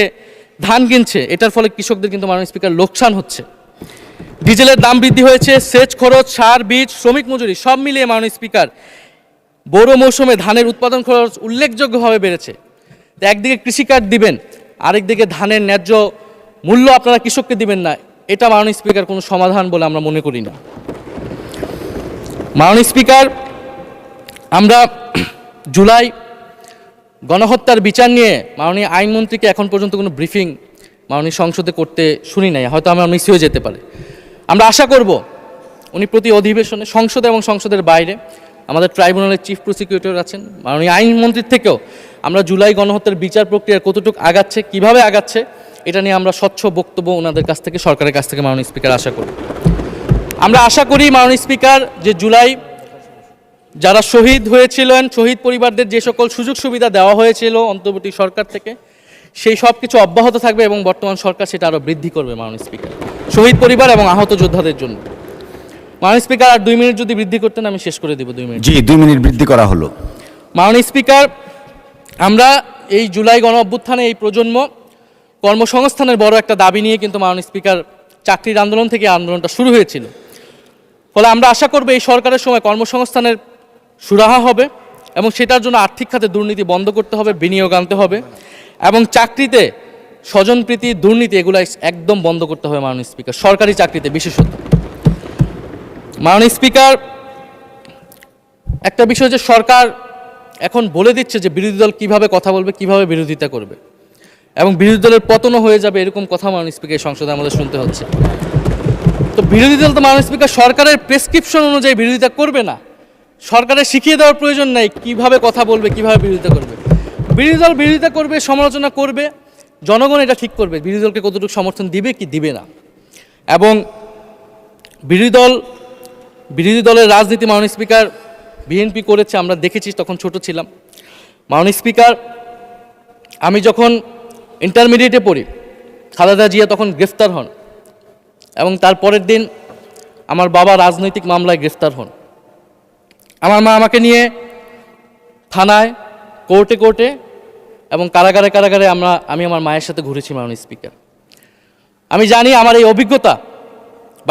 S1: ধান কিনছে, এটার ফলে কৃষকদের কিন্তু মাননীয় স্পিকার লোকসান হচ্ছে। ডিজেলের দাম বৃদ্ধি হয়েছে, সেচ খরচ, সার, বীজ, শ্রমিক মজুরি সব মিলিয়ে মাননীয় স্পিকার বোরো মৌসুমে ধানের উৎপাদন খরচ উল্লেখযোগ্যভাবে বেড়েছে। তো একদিকে কৃষি কার্ড দিবেন, আরেকদিকে ধানের ন্যায্য মূল্য আপনারা কৃষককে দিবেন না, এটা মাননীয় স্পিকার কোনো সমাধান বলে আমরা মনে করি না। মাননীয় স্পিকার, আমরা জুলাই গণহত্যার বিচার নিয়ে মাননীয় আইনমন্ত্রীকে এখন পর্যন্ত কোনো ব্রিফিং মাননীয় সংসদে করতে শুনি নাই, হয়তো আমার মিস হয়ে যেতে পারে। আমরা আশা করব উনি প্রতি অধিবেশনে সংসদে এবং সংসদের বাইরে আমাদের ট্রাইব্যুনালের চিফ প্রসিকিউটর আছেন, মাননীয় আইনমন্ত্রীর থেকেও আমরা জুলাই গণহত্যার বিচার প্রক্রিয়া কতটুকু আগাচ্ছে, কিভাবে আগাচ্ছে, এটা নিয়ে আমরা স্বচ্ছ বক্তব্য ওনাদের কাছ থেকে, সরকারের কাছ থেকে মাননীয় স্পিকার আশা করি। আমরা আশা করি মাননীয় স্পিকার যে জুলাই যারা শহীদ হয়েছিলেন, শহীদ পরিবারদের যে সকল সুযোগ সুবিধা দেওয়া হয়েছিল অন্তর্বর্তী সরকার থেকে, সেই সব কিছু অব্যাহত থাকবে এবং বর্তমান সরকার সেটা আরও বৃদ্ধি করবে মাননীয় স্পিকার, শহীদ পরিবার এবং আহত যোদ্ধাদের জন্য। মাননীয় স্পিকার, আর 2 মিনিট যদি বৃদ্ধি করতেন আমি শেষ করে দেব। 2 মিনিট।
S2: জি, 2 মিনিট বৃদ্ধি করা হলো।
S1: মাননীয় স্পিকার, আমরা এই জুলাই গণ অভ্যুত্থানে এই প্রজন্ম কর্মসংস্থানের বড় একটা দাবি নিয়ে কিন্তু মাননীয় স্পিকার চাকরির আন্দোলন থেকে আন্দোলনটা শুরু হয়েছিল। ফলে আমরা আশা করব এই সরকারের সময় কর্মসংস্থানের সুরাহা হবে এবং সেটার জন্য আর্থিক খাতে দুর্নীতি বন্ধ করতে হবে, বিনিয়োগ আনতে হবে এবং চাকরিতে স্বজনপ্রীতি, দুর্নীতি এগুলো একদম বন্ধ করতে হবে মাননীয় স্পিকার, সরকারি চাকরিতে বিশেষত। মাননীয় স্পিকার, একটা বিষয় যে সরকার এখন বলে দিচ্ছে যে বিরোধী দল কীভাবে কথা বলবে, কীভাবে বিরোধিতা করবে এবং বিরোধী দলের পতনও হয়ে যাবে, এরকম কথা মাননীয় স্পিকার এই সংসদে আমাদের শুনতে হচ্ছে। তো বিরোধী দল তো মাননীয় স্পিকার সরকারের প্রেসক্রিপশন অনুযায়ী বিরোধিতা করবে না, সরকারের শিখিয়ে দেওয়ার প্রয়োজন নাই কীভাবে কথা বলবে, কীভাবে বিরোধিতা করবে। বিরোধী দল বিরোধিতা করবে, সমালোচনা করবে, জনগণ এটা ঠিক করবে বিরোধী দলকে কতটুকু সমর্থন দিবে কি দিবে না। এবং বিরোধী দলের রাজনীতি মাননীয় স্পিকার বিএনপি করেছে, আমরা দেখেছি, তখন ছোট ছিলাম। মাননীয় স্পিকার, আমি যখন ইন্টারমিডিয়েটে পড়ি, খালেদা জিয়া তখন গ্রেফতার হন এবং তার পরের দিন আমার বাবা রাজনৈতিক মামলায় গ্রেফতার হন। আমার মা আমাকে নিয়ে থানায়, কোর্টে এবং কারাগারে আমি আমার মায়ের সাথে ঘুরেছি মাননীয় স্পিকার। আমি জানি আমার এই অভিজ্ঞতা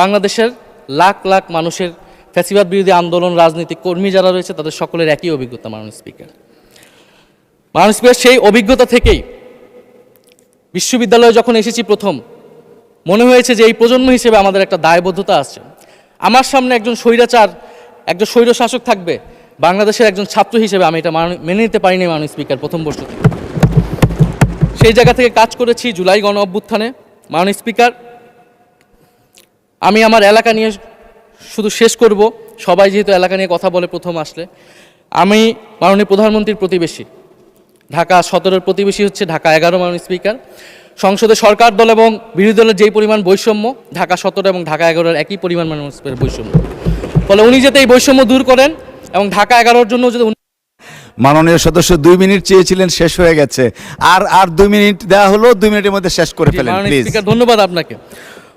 S1: বাংলাদেশের লাখ লাখ মানুষের, ফ্যাসিবাদ বিরোধী আন্দোলন, রাজনৈতিক কর্মী যারা রয়েছে তাদের সকলের একই অভিজ্ঞতা মাননীয় স্পিকার। মাননীয় স্পিকার, সেই অভিজ্ঞতা থেকেই বিশ্ববিদ্যালয়ে যখন এসেছি প্রথম, মনে হয়েছে যে এই প্রজন্ম হিসেবে আমাদের একটা দায়বদ্ধতা আছে। আমার সামনে একজন স্বৈর শাসক থাকবে, বাংলাদেশের একজন ছাত্র হিসেবে আমি এটা মেনে নিতে পারিনি মাননীয় স্পিকার প্রথম বর্ষ থেকে। সেই জায়গা থেকে কাজ করেছি জুলাই গণ অভ্যুত্থানে। মাননীয় স্পিকার, আমি আমার এলাকা নিয়ে শুধু শেষ করব, সবাই যেহেতু এলাকা নিয়ে কথা বলে প্রথম আসলে, আমি মাননীয় প্রধানমন্ত্রীর প্রতিবেশী, ঢাকা 17-এর প্রতিবেশী হচ্ছে ঢাকা 11 মাননীয় স্পিকার। সংসদে সরকার দল এবং বিরোধী দলের যেই পরিমাণ বৈষম্য, ঢাকা 17 এবং ঢাকা 11-এর একই পরিমাণ মাননীয় স্পিকার বৈষম্য। ফলে উনি যাতে এই বৈষম্য দূর করেন এবং ঢাকা 11-র জন্য যদি
S2: মাননীয় সদস্য 2 মিনিট চেয়েছিলেন, শেষ হয়ে গেছে। আর 2 মিনিট দেওয়া হলো, 2 মিনিটের মধ্যে শেষ করে ফেলেন প্লিজ।
S1: স্পিকার, ধন্যবাদ আপনাকে।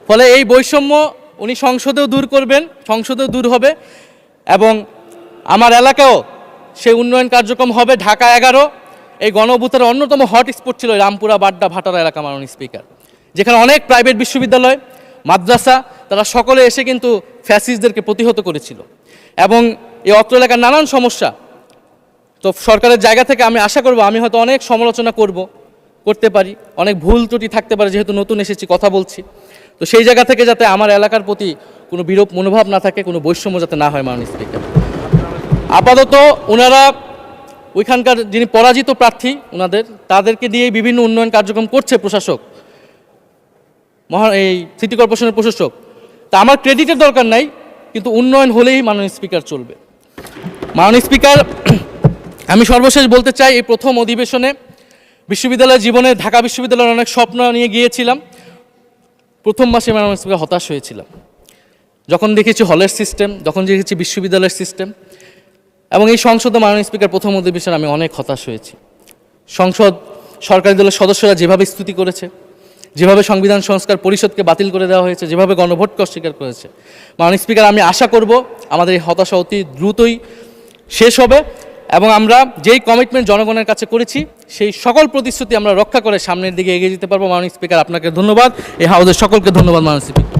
S1: ফলে এই বৈষম্য উনি সংসদেও দূর করবেন, সংসদেও দূর হবে এবং আমার এলাকাও সেই উন্নয়ন কার্যক্রম হবে। ঢাকা 11 এই গণ অভ্যুত্থানের অন্যতম হটস্পট ছিল রামপুরা, বাড্ডা, ভাটারা এলাকা মাননীয় স্পিকার, যেখানে অনেক প্রাইভেট বিশ্ববিদ্যালয়, মাদ্রাসা, তারা সকলে এসে কিন্তু ফ্যাসিস্টদেরকে প্রতিহত করেছিল এবং এই অত্র এলাকার নানান সমস্যা। তো সরকারের জায়গা থেকে আমি আশা করব, আমি হয়তো অনেক সমালোচনা করতে পারি, অনেক ভুল ত্রুটি থাকতে পারে, যেহেতু নতুন এসেছি, কথা বলছি। তো সেই জায়গা থেকে যাতে আমার এলাকার প্রতি কোনো বিরূপ মনোভাব না থাকে, কোনো বৈষম্য যাতে না হয় মাননীয় স্পিকার। আপাতত ওনারা ওইখানকার যিনি পরাজিত প্রার্থী, তাদেরকে দিয়ে বিভিন্ন উন্নয়ন কার্যক্রম করছে প্রশাসক, এই সিটি কর্পোরেশনের প্রশাসক। তা আমার ক্রেডিটের দরকার নাই, কিন্তু উন্নয়ন হলেই মাননীয় স্পিকার চলবে। মাননীয় স্পিকার, আমি সর্বশেষ বলতে চাই, এই প্রথম অধিবেশনে বিশ্ববিদ্যালয় জীবনে ঢাকা বিশ্ববিদ্যালয়ের অনেক স্বপ্ন নিয়ে গিয়েছিলাম। প্রথম মাসে মাননীয় স্পিকার হতাশ হয়েছিলাম, যখন দেখেছি হলের সিস্টেম, যখন দেখেছি বিশ্ববিদ্যালয়ের সিস্টেম এবং এই সংসদে মাননীয় স্পিকার প্রথম অধিবেশনে আমি অনেক হতাশ হয়েছি। সরকারি দলের সদস্যরা যেভাবে স্তুতি করেছে, যেভাবে সংবিধান সংস্কার পরিষদকে বাতিল করে দেওয়া হয়েছে, যেভাবে গণভোটকে অস্বীকার করেছে, মাননীয় স্পিকার, আমি আশা করব আমাদের এই হতাশা অতি দ্রুতই শেষ হবে এবং আমরা যেই কমিটমেন্ট জনগণের কাছে করেছি সেই সকল প্রতিশ্রুতি আমরা রক্ষা করে সামনের দিকে এগিয়ে যেতে পারবো। মাননীয় স্পিকার, আপনাকে ধন্যবাদ, এই হাউসের সকলকে ধন্যবাদ মাননীয় স্পিকার।